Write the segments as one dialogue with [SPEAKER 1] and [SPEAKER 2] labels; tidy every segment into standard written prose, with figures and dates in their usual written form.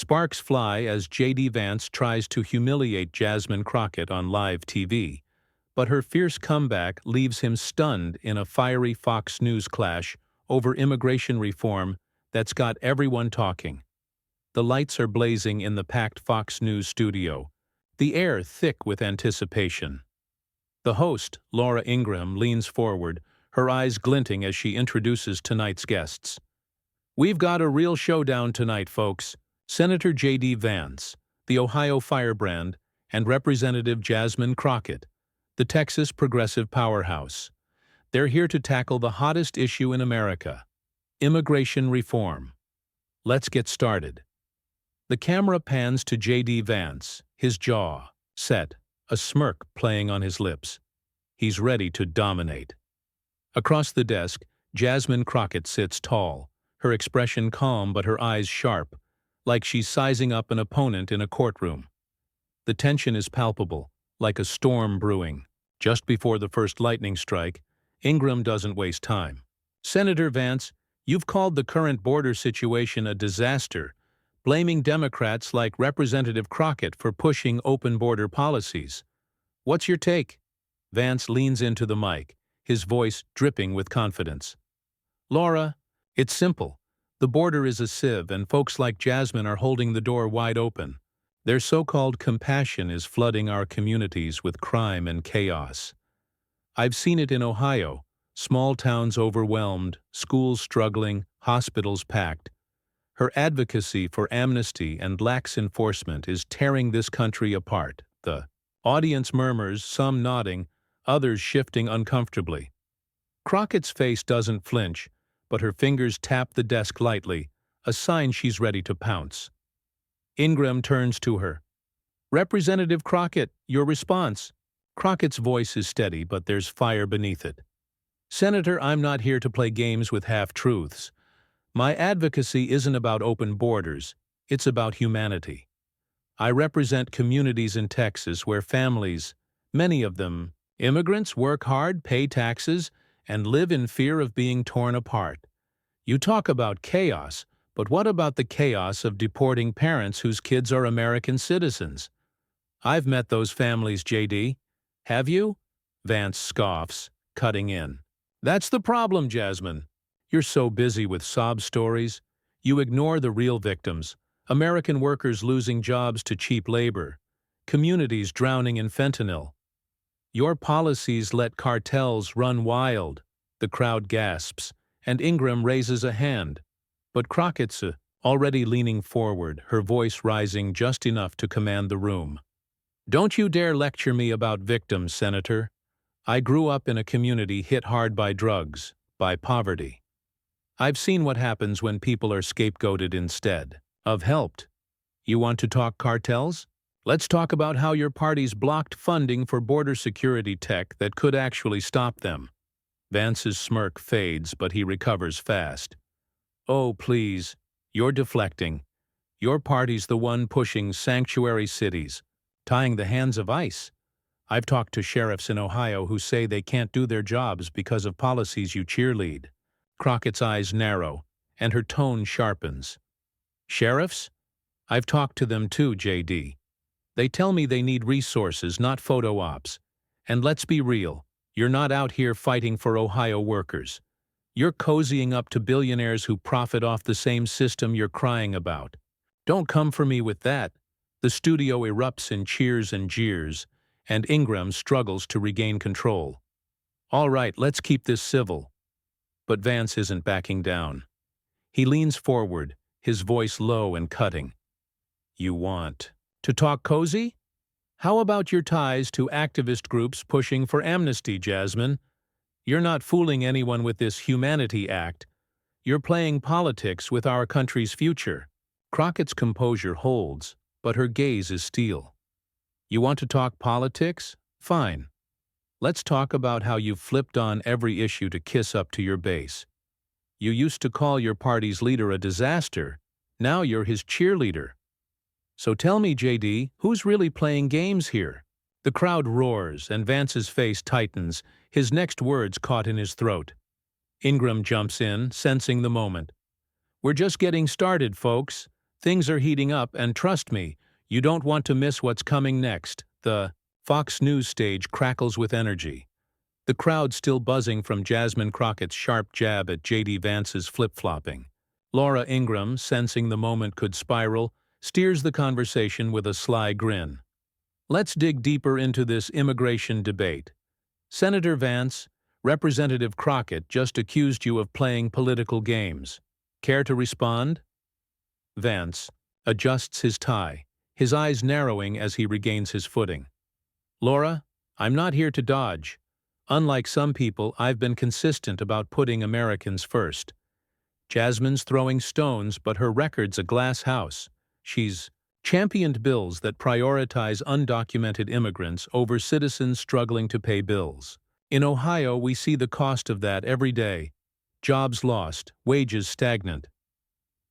[SPEAKER 1] Sparks fly as J.D. Vance tries to humiliate Jasmine Crockett on live TV, but her fierce comeback leaves him stunned in a fiery Fox News clash over immigration reform that's got everyone talking. The lights are blazing in the packed Fox News studio, the air thick with anticipation. The host, Laura Ingraham, leans forward, her eyes glinting as she introduces tonight's guests. "We've got a real showdown tonight, folks. Senator J.D. Vance, the Ohio firebrand, and Representative Jasmine Crockett, the Texas progressive powerhouse. They're here to tackle the hottest issue in America, immigration reform. Let's get started." The camera pans to J.D. Vance, his jaw set, a smirk playing on his lips. He's ready to dominate. Across the desk, Jasmine Crockett sits tall, her expression calm but her eyes sharp, like she's sizing up an opponent in a courtroom. The tension is palpable, like a storm brewing. Just before the first lightning strike, Ingraham doesn't waste time. "Senator Vance, you've called the current border situation a disaster, blaming Democrats like Representative Crockett for pushing open border policies. What's your take?" Vance leans into the mic, his voice dripping with confidence. "Laura, it's simple. The border is a sieve, and folks like Jasmine are holding the door wide open. Their so-called compassion is flooding our communities with crime and chaos. I've seen it in Ohio, small towns overwhelmed, schools struggling, hospitals packed. Her advocacy for amnesty and lax enforcement is tearing this country apart." The audience murmurs, some nodding, others shifting uncomfortably. Crockett's face doesn't flinch, but her fingers tap the desk lightly, a sign she's ready to pounce. Ingraham turns to her. "Representative Crockett, your response." Crockett's voice is steady, but there's fire beneath it. "Senator, I'm not here to play games with half-truths. My advocacy isn't about open borders, it's about humanity. I represent communities in Texas where families, many of them immigrants, work hard, pay taxes, and live in fear of being torn apart. You talk about chaos, but what about the chaos of deporting parents whose kids are American citizens? I've met those families, J.D. Have you?" Vance scoffs, cutting in. "That's the problem, Jasmine. You're so busy with sob stories, you ignore the real victims, American workers losing jobs to cheap labor, communities drowning in fentanyl. Your policies let cartels run wild." The crowd gasps, and Ingraham raises a hand. But Crockett's already leaning forward, her voice rising just enough to command the room. "Don't you dare lecture me about victims, Senator. I grew up in a community hit hard by drugs, by poverty. I've seen what happens when people are scapegoated instead of helped. You want to talk cartels? Let's talk about how your party's blocked funding for border security tech that could actually stop them." Vance's smirk fades, but he recovers fast. "Oh, please, you're deflecting. Your party's the one pushing sanctuary cities, tying the hands of ICE. I've talked to sheriffs in Ohio who say they can't do their jobs because of policies you cheerlead." Crockett's eyes narrow, and her tone sharpens. "Sheriffs? I've talked to them too, J.D. They tell me they need resources, not photo ops. And let's be real, you're not out here fighting for Ohio workers. You're cozying up to billionaires who profit off the same system you're crying about. Don't come for me with that." The studio erupts in cheers and jeers, and Ingraham struggles to regain control. "All right, let's keep this civil." But Vance isn't backing down. He leans forward, his voice low and cutting. "You want to talk cozy? How about your ties to activist groups pushing for amnesty, Jasmine? You're not fooling anyone with this Humanity Act. You're playing politics with our country's future." Crockett's composure holds, but her gaze is steel. "You want to talk politics? Fine. Let's talk about how you've flipped on every issue to kiss up to your base. You used to call your party's leader a disaster. Now you're his cheerleader. So tell me, J.D., who's really playing games here?" The crowd roars, and Vance's face tightens, his next words caught in his throat. Ingraham jumps in, sensing the moment. "We're just getting started, folks. Things are heating up, and trust me, you don't want to miss what's coming next. The Fox News stage crackles with energy. The crowd still buzzing from Jasmine Crockett's sharp jab at J.D. Vance's flip-flopping. Laura Ingraham, sensing the moment could spiral, steers the conversation with a sly grin. Let's dig deeper into this immigration debate. Senator Vance, Representative Crockett just accused you of playing political games. Care to respond? Vance adjusts his tie, his eyes narrowing as he regains his footing. Laura, I'm not here to dodge. Unlike some people, I've been consistent about putting Americans first. Jasmine's throwing stones, but her record's a glass house. She's championed bills that prioritize undocumented immigrants over citizens struggling to pay bills. In Ohio, we see the cost of that every day. Jobs lost, wages stagnant.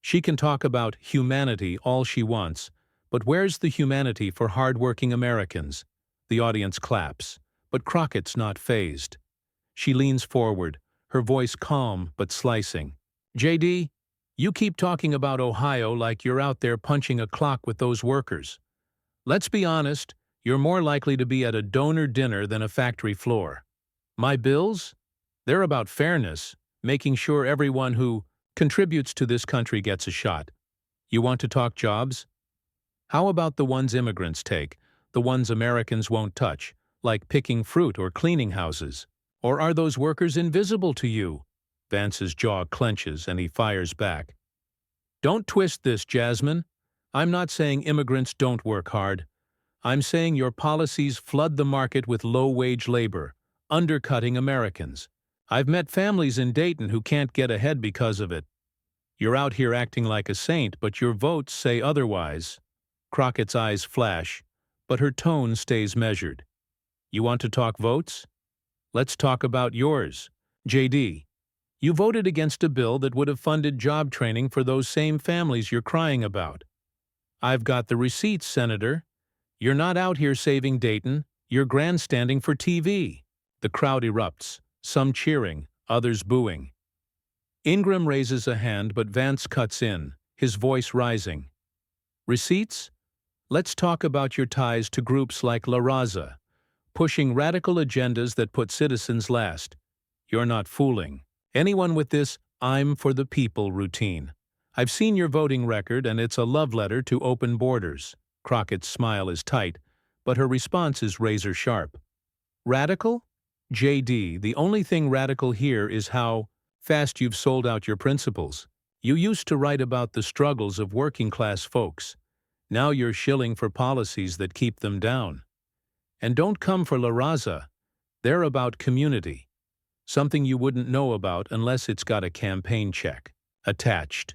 [SPEAKER 1] She can talk about humanity all she wants, but where's the humanity for hard-working Americans? The audience claps, but Crockett's not fazed. She leans forward, her voice calm but slicing. JD, you keep talking about Ohio like you're out there punching a clock with those workers. Let's be honest, you're more likely to be at a donor dinner than a factory floor. My bills? They're about fairness, making sure everyone who contributes to this country gets a shot. You want to talk jobs? How about the ones immigrants take, the ones Americans won't touch, like picking fruit or cleaning houses? Or are those workers invisible to you? Vance's jaw clenches and he fires back. Don't twist this, Jasmine. I'm not saying immigrants don't work hard. I'm saying your policies flood the market with low-wage labor, undercutting Americans. I've met families in Dayton who can't get ahead because of it. You're out here acting like a saint, but your votes say otherwise. Crockett's eyes flash, but her tone stays measured. You want to talk votes? Let's talk about yours. JD, you voted against a bill that would have funded job training for those same families you're crying about. I've got the receipts, Senator. You're not out here saving Dayton, you're grandstanding for TV. The crowd erupts, some cheering, others booing. Ingram raises a hand, but Vance cuts in, his voice rising. Receipts? Let's talk about your ties to groups like La Raza, pushing radical agendas that put citizens last. You're not fooling anyone with this "I'm for the people" routine. I've seen your voting record, and it's a love letter to open borders. Crockett's smile is tight, but her response is razor sharp. Radical? JD, the only thing radical here is how fast you've sold out your principles. You used to write about the struggles of working-class folks. Now you're shilling for policies that keep them down. And don't come for La Raza. They're about community. Something you wouldn't know about unless it's got a campaign check attached.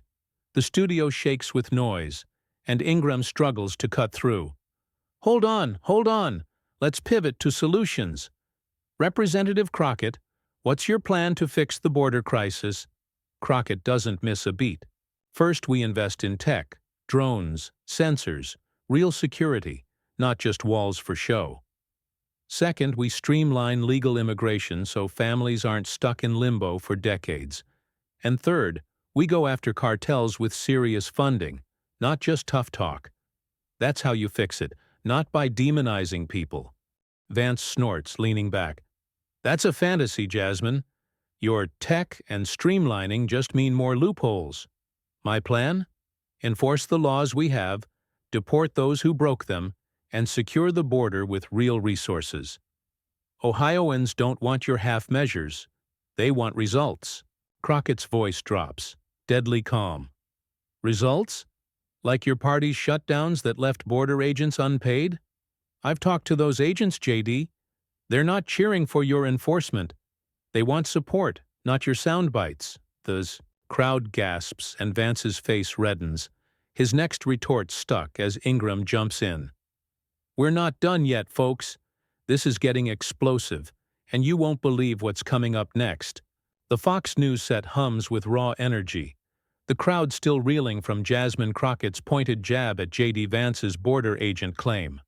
[SPEAKER 1] The studio shakes with noise, and Ingram struggles to cut through. Hold on. Let's pivot to solutions. Representative Crockett, what's your plan to fix the border crisis? Crockett doesn't miss a beat. First, we invest in tech, drones, sensors, real security, not just walls for show. Second, we streamline legal immigration so families aren't stuck in limbo for decades. And third, we go after cartels with serious funding, not just tough talk. That's how you fix it, not by demonizing people. Vance snorts, leaning back. That's a fantasy, Jasmine. Your tech and streamlining just mean more loopholes. My plan? Enforce the laws we have, deport those who broke them, and secure the border with real resources. Ohioans don't want your half measures. They want results. Crockett's voice drops, deadly calm. Results? Like your party's shutdowns that left border agents unpaid? I've talked to those agents, JD. They're not cheering for your enforcement. They want support, not your sound bites. The crowd gasps and Vance's face reddens. His next retort stuck as Ingram jumps in. We're not done yet, folks. This is getting explosive, and you won't believe what's coming up next. The Fox News set hums with raw energy. The crowd still reeling from Jasmine Crockett's pointed jab at J.D. Vance's border agent claim.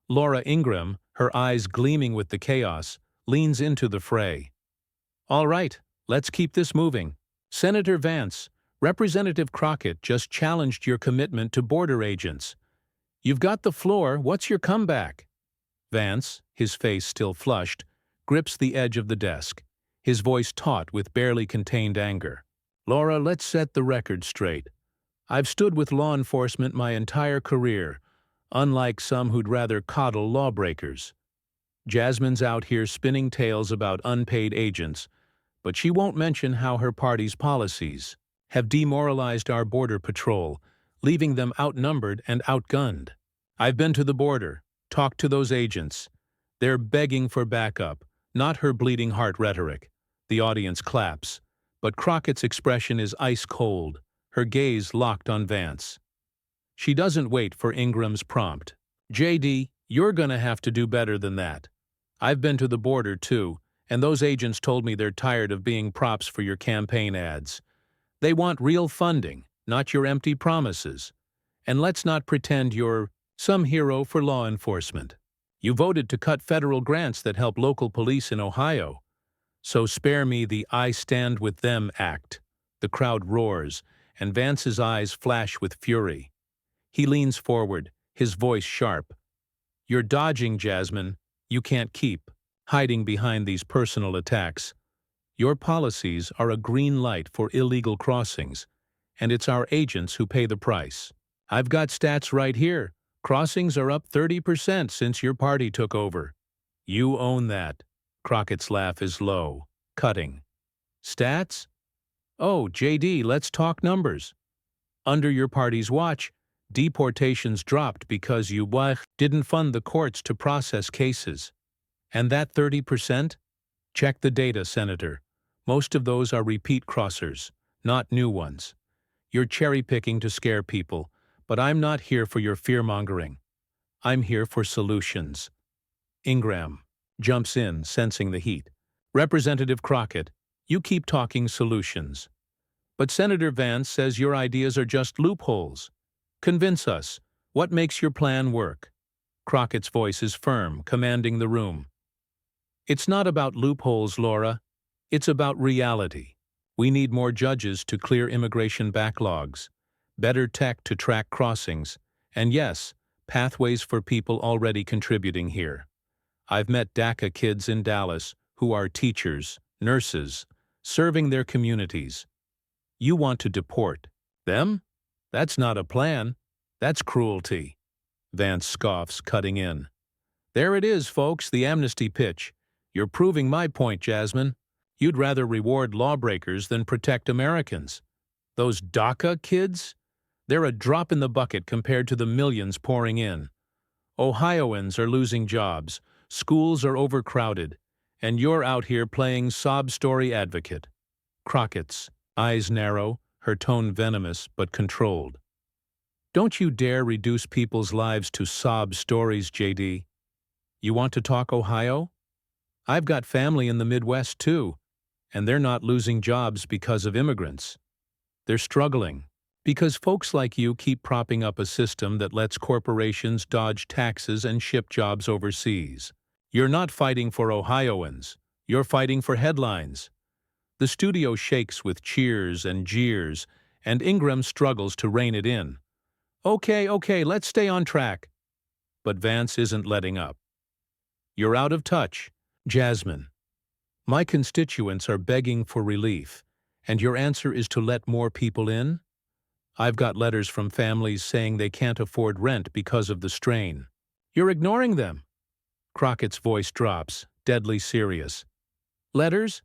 [SPEAKER 1] Laura Ingraham, her eyes gleaming with the chaos, leans into the fray. All right, let's keep this moving. Senator Vance, Representative Crockett just challenged your commitment to border agents. You've got the floor, what's your comeback? Vance, his face still flushed, grips the edge of the desk, his voice taut with barely contained anger. Laura, let's set the record straight. I've stood with law enforcement my entire career, unlike some who'd rather coddle lawbreakers. Jasmine's out here spinning tales about unpaid agents, but she won't mention how her party's policies have demoralized our border patrol, leaving them outnumbered and outgunned. I've been to the border, talked to those agents. They're begging for backup, not her bleeding heart rhetoric. The audience claps, but Crockett's expression is ice cold, her gaze locked on Vance. She doesn't wait for Ingram's prompt. JD, you're gonna have to do better than that. I've been to the border too, and those agents told me they're tired of being props for your campaign ads. They want real funding, not your empty promises. And let's not pretend you're some hero for law enforcement. You voted to cut federal grants that help local police in Ohio. So spare me the I stand with them act. The crowd roars, and Vance's eyes flash with fury. He leans forward, his voice sharp. You're dodging, Jasmine. You can't keep hiding behind these personal attacks. Your policies are a green light for illegal crossings, and it's our agents who pay the price. I've got stats right here. Crossings are up 30% since your party took over. You own that. Crockett's laugh is low, cutting. Stats? Oh, JD, let's talk numbers. Under your party's watch, deportations dropped because you didn't fund the courts to process cases. And that 30%? Check the data, Senator. Most of those are repeat crossers, not new ones. You're cherry-picking to scare people, but I'm not here for your fear-mongering. I'm here for solutions. Ingram jumps in, sensing the heat. Representative Crockett, you keep talking solutions. But Senator Vance says your ideas are just loopholes. Convince us. What makes your plan work? Crockett's voice is firm, commanding the room. It's not about loopholes, Laura. It's about reality. We need more judges to clear immigration backlogs, better tech to track crossings, and yes, pathways for people already contributing here. I've met DACA kids in Dallas who are teachers, nurses, serving their communities. You want to deport them? That's not a plan. That's cruelty. Vance scoffs, cutting in. There it is, folks, the amnesty pitch. You're proving my point, Jasmine. You'd rather reward lawbreakers than protect Americans. Those DACA kids? They're a drop in the bucket compared to the millions pouring in. Ohioans are losing jobs, schools are overcrowded, and you're out here playing sob story advocate. Crockett's eyes narrow, her tone venomous but controlled. Don't you dare reduce people's lives to sob stories, JD. You want to talk Ohio? I've got family in the Midwest too, and they're not losing jobs because of immigrants. They're struggling because folks like you keep propping up a system that lets corporations dodge taxes and ship jobs overseas. You're not fighting for Ohioans. You're fighting for headlines. The studio shakes with cheers and jeers, and Ingram struggles to rein it in. Okay, let's stay on track. But Vance isn't letting up. You're out of touch, Jasmine. My constituents are begging for relief, and your answer is to let more people in? I've got letters from families saying they can't afford rent because of the strain. You're ignoring them. Crockett's voice drops, deadly serious. Letters?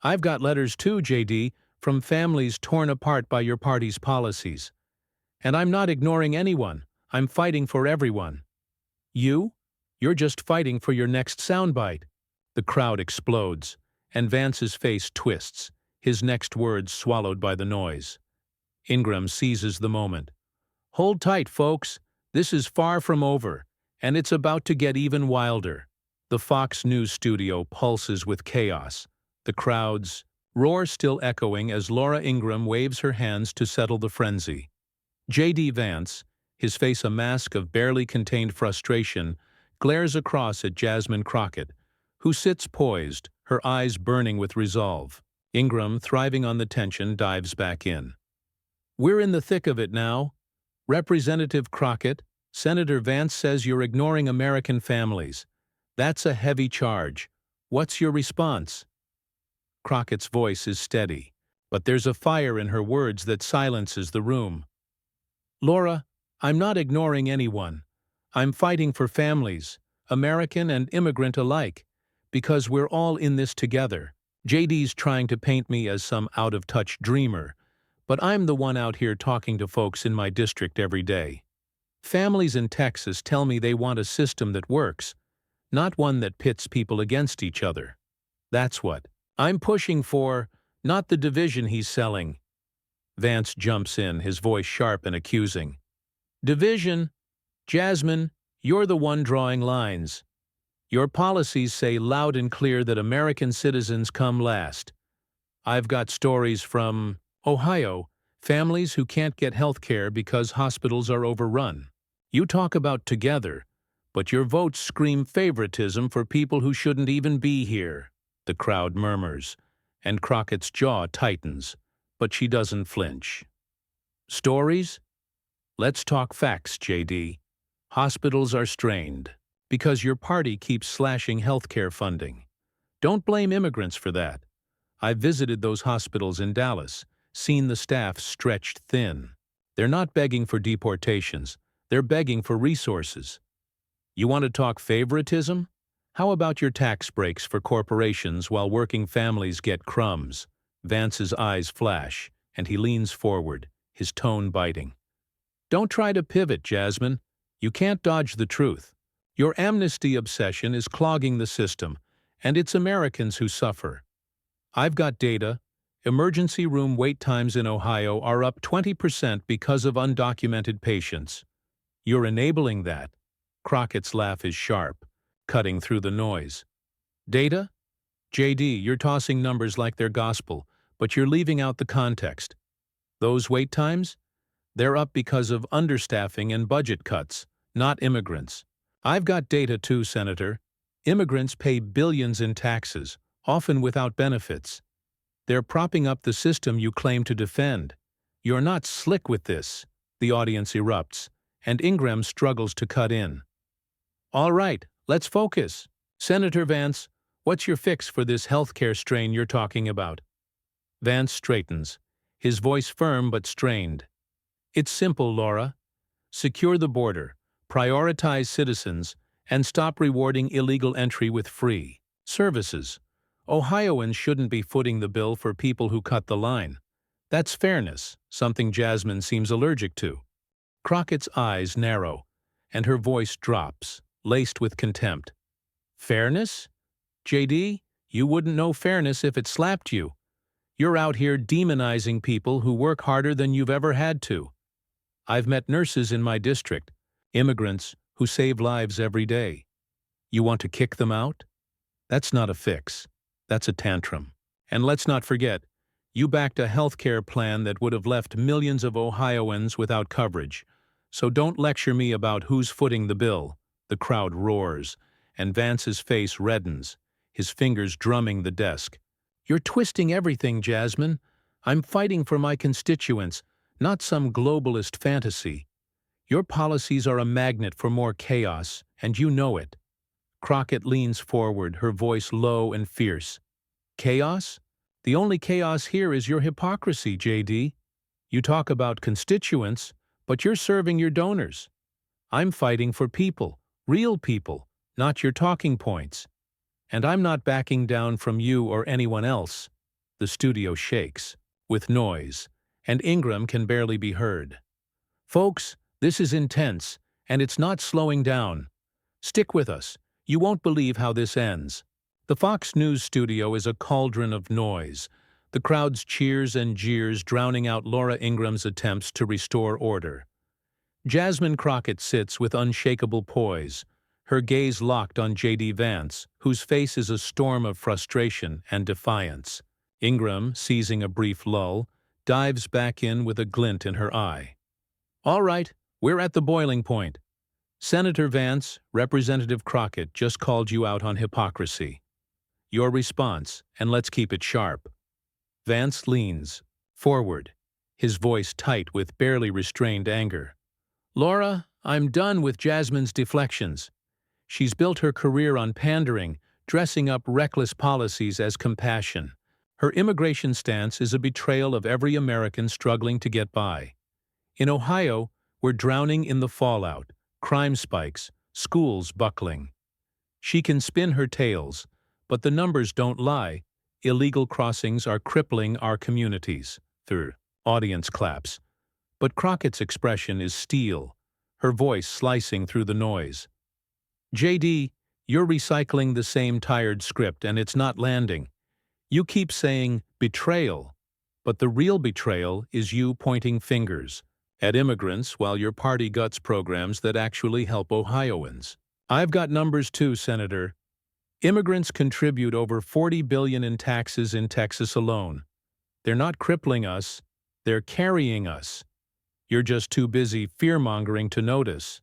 [SPEAKER 1] I've got letters too, JD, from families torn apart by your party's policies. And I'm not ignoring anyone. I'm fighting for everyone. You? You're just fighting for your next soundbite. The crowd explodes, and Vance's face twists, his next words swallowed by the noise. Ingram seizes the moment. Hold tight, folks. This is far from over, and it's about to get even wilder. The Fox News studio pulses with chaos, the crowd's roar still echoing as Laura Ingram waves her hands to settle the frenzy. J.D. Vance, his face a mask of barely contained frustration, glares across at Jasmine Crockett, who sits poised, her eyes burning with resolve. Ingram, thriving on the tension, dives back in. We're in the thick of it now. Representative Crockett, Senator Vance says you're ignoring American families. That's a heavy charge. What's your response? Crockett's voice is steady, but there's a fire in her words that silences the room. Laura, I'm not ignoring anyone. I'm fighting for families, American and immigrant alike, because we're all in this together. JD's trying to paint me as some out-of-touch dreamer, but I'm the one out here talking to folks in my district every day. Families in Texas tell me they want a system that works, not one that pits people against each other. That's what I'm pushing for, not the division he's selling. Vance jumps in, his voice sharp and accusing. Division? Jasmine, you're the one drawing lines. Your policies say loud and clear that American citizens come last. I've got stories from Ohio, families who can't get health care because hospitals are overrun. You talk about together, but your votes scream favoritism for people who shouldn't even be here. The crowd murmurs, and Crockett's jaw tightens, but she doesn't flinch. Stories? Let's talk facts, JD. Hospitals are strained because your party keeps slashing healthcare funding. Don't blame immigrants for that. I've visited those hospitals in Dallas, seen the staff stretched thin. They're not begging for deportations, they're begging for resources. You want to talk favoritism? How about your tax breaks for corporations while working families get crumbs? Vance's eyes flash, and he leans forward, his tone biting. Don't try to pivot, Jasmine. You can't dodge the truth. Your amnesty obsession is clogging the system, and it's Americans who suffer. I've got data. Emergency room wait times in Ohio are up 20% because of undocumented patients. You're enabling that. Crockett's laugh is sharp, cutting through the noise. Data? JD, you're tossing numbers like they're gospel, but you're leaving out the context. Those wait times? They're up because of understaffing and budget cuts, not immigrants. I've got data too, Senator. Immigrants pay billions in taxes, often without benefits. They're propping up the system you claim to defend. You're not slick with this. The audience erupts, and Ingram struggles to cut in. All right, let's focus. Senator Vance, what's your fix for this healthcare strain you're talking about? Vance straightens, his voice firm but strained. It's simple, Laura. Secure the border, prioritize citizens, and stop rewarding illegal entry with free services. Ohioans shouldn't be footing the bill for people who cut the line. That's fairness, something Jasmine seems allergic to. Crockett's eyes narrow, and her voice drops, laced with contempt. Fairness? JD, you wouldn't know fairness if it slapped you. You're out here demonizing people who work harder than you've ever had to. I've met nurses in my district, immigrants who save lives every day. You want to kick them out? That's not a fix. That's a tantrum. And let's not forget, you backed a healthcare plan that would have left millions of Ohioans without coverage. So don't lecture me about who's footing the bill. The crowd roars, and Vance's face reddens, his fingers drumming the desk. You're twisting everything, Jasmine. I'm fighting for my constituents, not some globalist fantasy. Your policies are a magnet for more chaos, and you know it. Crockett leans forward, her voice low and fierce. Chaos? The only chaos here is your hypocrisy, JD. You talk about constituents, but you're serving your donors. I'm fighting for people, real people, not your talking points. And I'm not backing down from you or anyone else. The studio shakes, with noise, and Ingram can barely be heard. Folks, this is intense, and it's not slowing down. Stick with us. You won't believe how this ends. The Fox News studio is a cauldron of noise, the crowd's cheers and jeers drowning out Laura Ingram's attempts to restore order. Jasmine Crockett sits with unshakable poise, her gaze locked on J.D. Vance, whose face is a storm of frustration and defiance. Ingram, seizing a brief lull, dives back in with a glint in her eye. All right, we're at the boiling point. Senator Vance, Representative Crockett just called you out on hypocrisy. Your response, and let's keep it sharp. Vance leans forward, his voice tight with barely restrained anger. "Laura, I'm done with Jasmine's deflections. She's built her career on pandering, dressing up reckless policies as compassion. Her immigration stance is a betrayal of every American struggling to get by. In Ohio, we're drowning in the fallout, crime spikes, schools buckling. She can spin her tales, but the numbers don't lie. Illegal crossings are crippling our communities." Through audience claps. But Crockett's expression is steel, her voice slicing through the noise. "JD, you're recycling the same tired script and it's not landing. You keep saying betrayal, but the real betrayal is you pointing fingers at immigrants while your party guts programs that actually help Ohioans. I've got numbers too, Senator. Immigrants contribute over $40 billion in taxes in Texas alone. They're not crippling us, they're carrying us. You're just too busy fear-mongering to notice."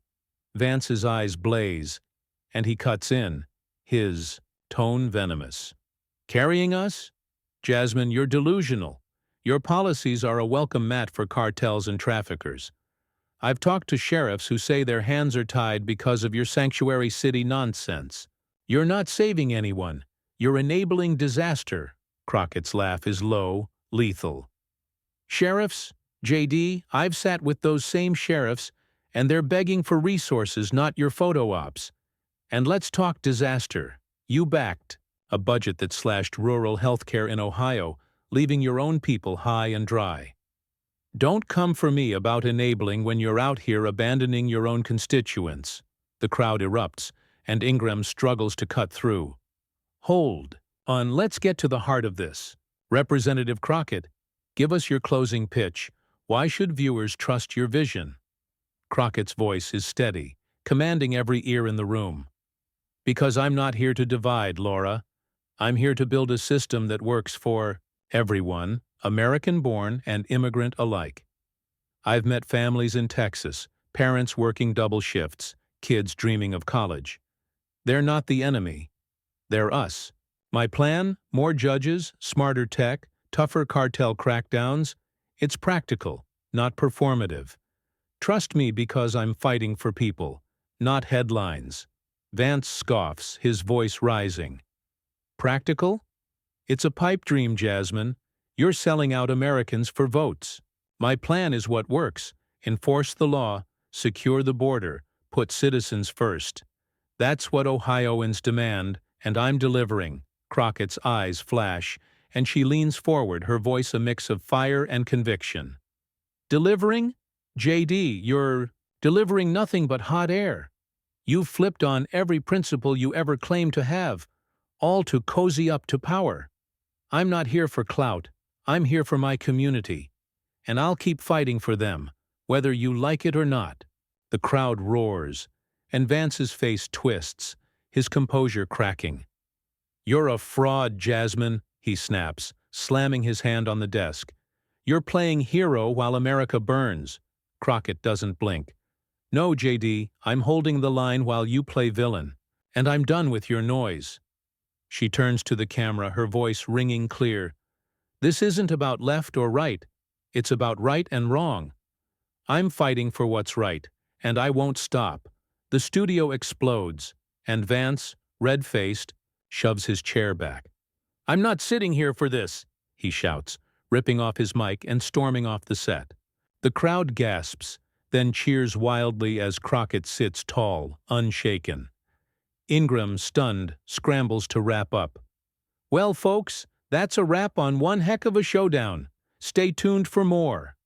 [SPEAKER 1] Vance's eyes blaze, and he cuts in, his tone venomous. "Carrying us? Jasmine, you're delusional. Your policies are a welcome mat for cartels and traffickers. I've talked to sheriffs who say their hands are tied because of your sanctuary city nonsense. You're not saving anyone. You're enabling disaster." Crockett's laugh is low, lethal. "Sheriffs? JD, I've sat with those same sheriffs, and they're begging for resources, not your photo ops. And let's talk disaster. You backed a budget that slashed rural health care in Ohio, leaving your own people high and dry. Don't come for me about enabling when you're out here abandoning your own constituents." The crowd erupts, and Ingram struggles to cut through. "Hold on, let's get to the heart of this. Representative Crockett, give us your closing pitch. Why should viewers trust your vision?" Crockett's voice is steady, commanding every ear in the room. "Because I'm not here to divide, Laura. I'm here to build a system that works for everyone, American-born and immigrant alike. I've met families in Texas, parents working double shifts, kids dreaming of college. They're not the enemy. They're us. My plan? More judges, smarter tech, tougher cartel crackdowns. It's practical, not performative. Trust me because I'm fighting for people, not headlines." Vance scoffs, his voice rising. "Practical? It's a pipe dream, Jasmine. You're selling out Americans for votes. My plan is what works. Enforce the law, secure the border, put citizens first. That's what Ohioans demand, and I'm delivering." Crockett's eyes flash, and she leans forward, her voice a mix of fire and conviction. "Delivering? JD, you're delivering nothing but hot air. You've flipped on every principle you ever claimed to have, all to cozy up to power. I'm not here for clout. I'm here for my community. And I'll keep fighting for them, whether you like it or not." The crowd roars, and Vance's face twists, his composure cracking. "You're a fraud, Jasmine," he snaps, slamming his hand on the desk. "You're playing hero while America burns." Crockett doesn't blink. "No, JD, I'm holding the line while you play villain. And I'm done with your noise." She turns to the camera, her voice ringing clear. "This isn't about left or right. It's about right and wrong. I'm fighting for what's right, and I won't stop." The studio explodes, and Vance, red-faced, shoves his chair back. "I'm not sitting here for this," he shouts, ripping off his mic and storming off the set. The crowd gasps, then cheers wildly as Crockett sits tall, unshaken. Ingram, stunned, scrambles to wrap up. "Well, folks, that's a wrap on one heck of a showdown. Stay tuned for more."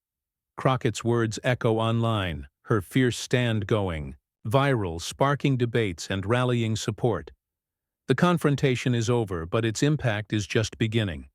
[SPEAKER 1] Crockett's words echo online, her fierce stand going, viral, sparking debates and rallying support. The confrontation is over, but its impact is just beginning.